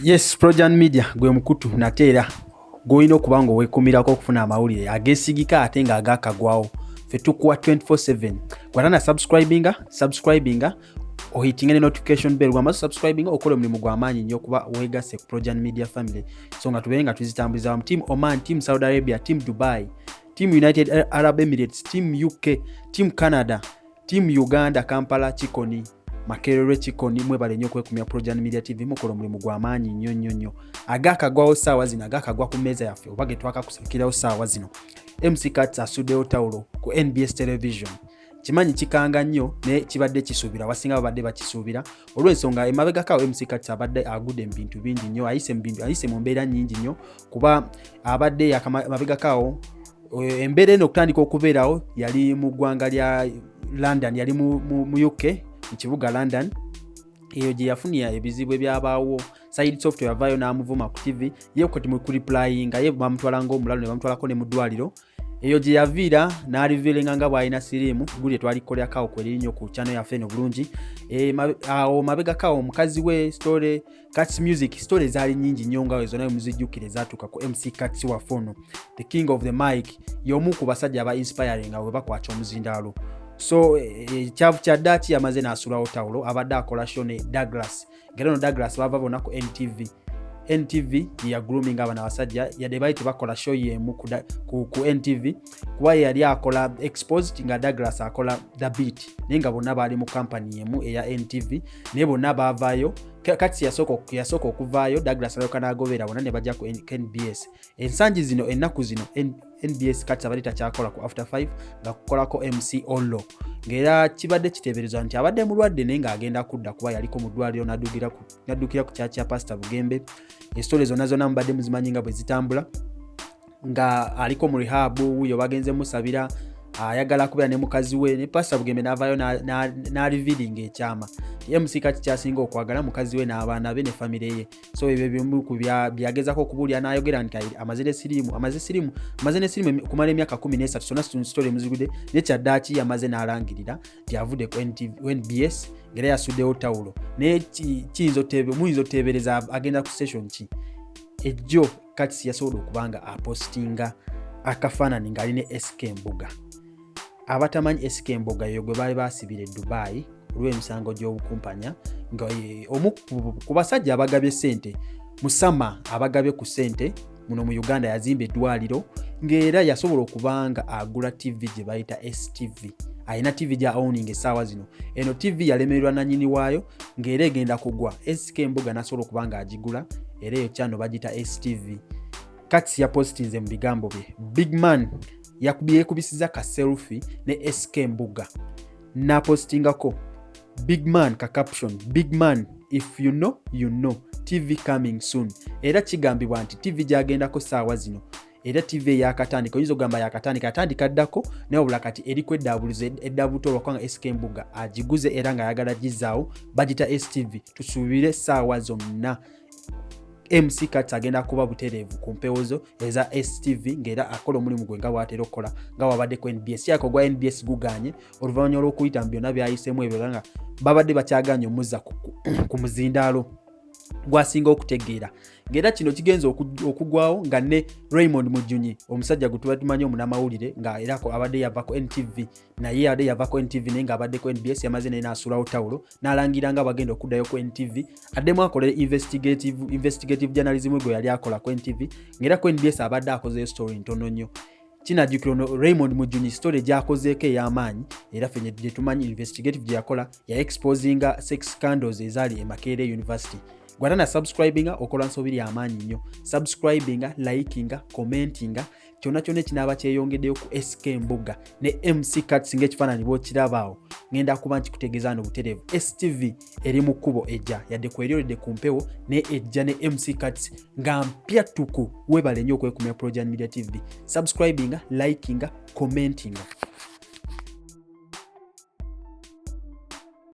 Yes, Projan Media gwe mukutu nateera goyina okuba nga weekumirako okufuna amawulire ageesigika ate nga agakagwawo ffe tukuwa 24/7 gwatana subscribinga ohitinga ne notification bell gwamaze subscribinga okola omulimu gw'amaanyi nnyo okuba weegasse ku Projan Media family so nga tubeere nga tuzitambuliza mu team Oman, team Saudi Arabia, team Dubai, team United Arab Emirates, team UK, team Canada, team Uganda, Kampala, Chikoni, Makerere, Chikoni, mwebale nnyo kwekumya Projan Media TV mukola omulimu gw'amaanyi nnyo agakagwawo ssaawa zino agakagwa ku mmeeza yaffe oba ge twakakusukirawo ssaawa zino MC Cuts asuddeyo tawulo ku NBS Television. Kimanyi kikanga nnyo ne kibadde kisuubira wasinga babadde bakisuubira olw'ensonga emabegakawo MC Cuts abadde agudde mu bintu bingi nnyo ayise mu mbeera nnyingi nnyo kuba abadde emabegakawo embeera eno okutandika okubeerawo yali mu ggwanga lya London, yali mu UK mu kibuga London. Eyo gye yafunira ebizibu ebyabaawo side software yavaayo n'amuvuma ku TV ye kati mu kuriplyinga ye bamutwala ng'omulalu ne bamutwalako ne mu ddwaliro. Eyo gye yaviira n'aliviiringa nga bw'alina siriimu guli twalikolerawo kweri nnyo ku channel yaffe eno bulungi. Awo mabegakawo omukazi we story Cuts Music story zaali nnyingi nnyo nga zonna muzijjukire zaatuuka ku MC Cuts waffe ono the king of the mic y'omu ku basajja aba inspiring nga bwe bakwata omuzindaalo. So kyavu kya ddaaki yamaze n'asulawo tawulo abadde akola show ne Douglas ngero no Douglas bava bona ku NTV ya grooming abana basajja yadde baite bakola show yemu ku NTV kuba yali akola exposed nga Douglas akola the beat ninga bonna bali mu company yemu eya NTV ne bonna bavaayo Cuts yasoko okuvaayo Douglas alyoka n'agobera bonna ne bajja ku NBS ensangi zino ennaku zino NBS Cuts abadde takyakola ku After 5 nga kukolako MC Ollo ng'era kibadde kiteeberezwa nti abadde mulwadde naye ng'agenda kudda kuba yaliko mu ddwaliro n'addukira ku kyaki ya Pastor Bugembe. Esitole zonna mubadde muzimanyi nga bwe zitambula nga aliko mu rehab wuyo bagenze musabira ayagala kubeera ne mukazi we ne Pastor Bugembe n'avaayo n'aliviiringa ekyama MC Cuts kyasinga okwagala mukazi we n'abaana be ne famire ye. So ebyo bimu ku byagezako okubuulira n'ayogera nti amaze ne siriimu kumala emyaka 13 sonna story muzigudde ne kyaddaaki yamaze n'alangirira nti avudde ku NBS ngera yasuddeyo tawulo naye muyinza oteebereza agenda ku session ki ejjo Cuts yasobola okubanga apostinga akafaanani ng'ali ne SK Mbuga. Abatamanyi SK Mbuga yo gwe baali basibira e Dubai olw'emisango gy'obukumpanya nga omu ku basajja abagabye ssente Musama abagabye ku ssente muno mu Uganda yazimba eddwaliro ng'era yasobola okubanga agula TV gye bayita STV. Ayina TV gya owning essaawa zino. Eno TV yalemererwa nannyini waayo ng'era egenda kugwa. SK Mbuga n'asobola okubanga agigula era eyo channel bagita STV. Cuts yapostinze mu bigambo bye. Big man yakubisiza ka selfie ne SK Mbuga n'apostingako Big man ka caption Big man if you know you know TV coming soon. Era kigambibwa nti TV gyagendako ssaawa zino era TV yakatandika oyinza ogamba yakatandika atandika ddako naye obula kati eriko eddabuto olwakubanga SK Mbuga agiguze era nga ayagala gizaawo bagita STV. Tusuubire ssaawa zonna MC Cuts agenda kuba butereevu ku mpewozo eza STV ng'era akola omulimu gwe nga bw'atera okukola nga wabadde ku NBS yako gwa NBS guganye oluvannyuma lw'okuyita mu byonna byayisemu ebyo nga babadde bakyaganye omuzza ku muzindaalo gwasinga okutegeera ng'era kino kigenza okugwawo nga ne Raymond Mujunyi omusajja gwe tuba tumanyi omunamawulire nga era abadde yava ku NTV naye abadde yava ku NTV naye ng'abadde ku NBS yamaze naye n'asulawo tawulo n'alangira nga bagenda okuddayo ku NTV addemu akolera investigative journalism gwe yali akola ku NTV ng'era ku NBS abadde akozeyo story ntono nnyo. Kinajjukira ono Raymond Mujunyi story gyakozeeko ey'amaanyi era ffe gye tumanyi investigative gye yakola ya exposinga sex scandals ezaali e Makerere University. Gwatana subscribinga okola nsobiri amaanyi nnyo subscribinga likinga commentinga kyonna ekinaaba kyeyongeddeyo ku SK Mbuga ne MC Cuts ng'ekifaananyi bw'okirabaawo ngenda kuba nkikutegeeza no butereevu STV eri mu kkubo ejja yadde kweryoledde ku mpewo ne ejja ne MC Cuts nga mpya ttuku weebale nnyo okwekumya Projan Media TV subscribinga likinga commentinga.